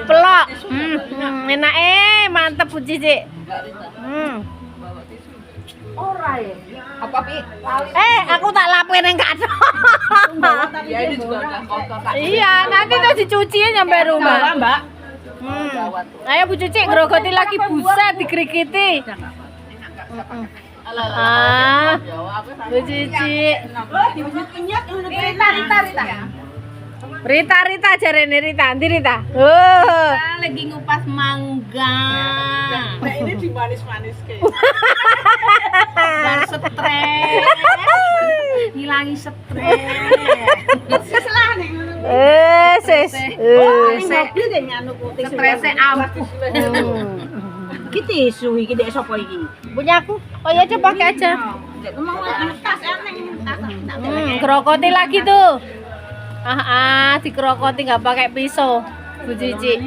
pelok. Enak mantep Bu Cici. Ora ya. Apa pi? Aku tak lapin yang kado. Ya ini juga udah kotor. Iya, nanti tuh dicuci nyampe rumah. Mbak. Ayo Bu Cici ngerogoti lagi buset dikrikiti. Bu Cici. Rita jarene Rita, nanti Rita. Lagi ngupas mangga. Nah ini dimanis-manis kayak. Biar stres. Hilangi stres. Setelah nih. Stresnya ampuh. Iki tisu iki dek sapa iki? Punya aku. Oh ya coba pakai aja. Mau tas eneng tas. Gerokoti lagi tuh. Digerokoti nggak pakai pisau, Bu Cici.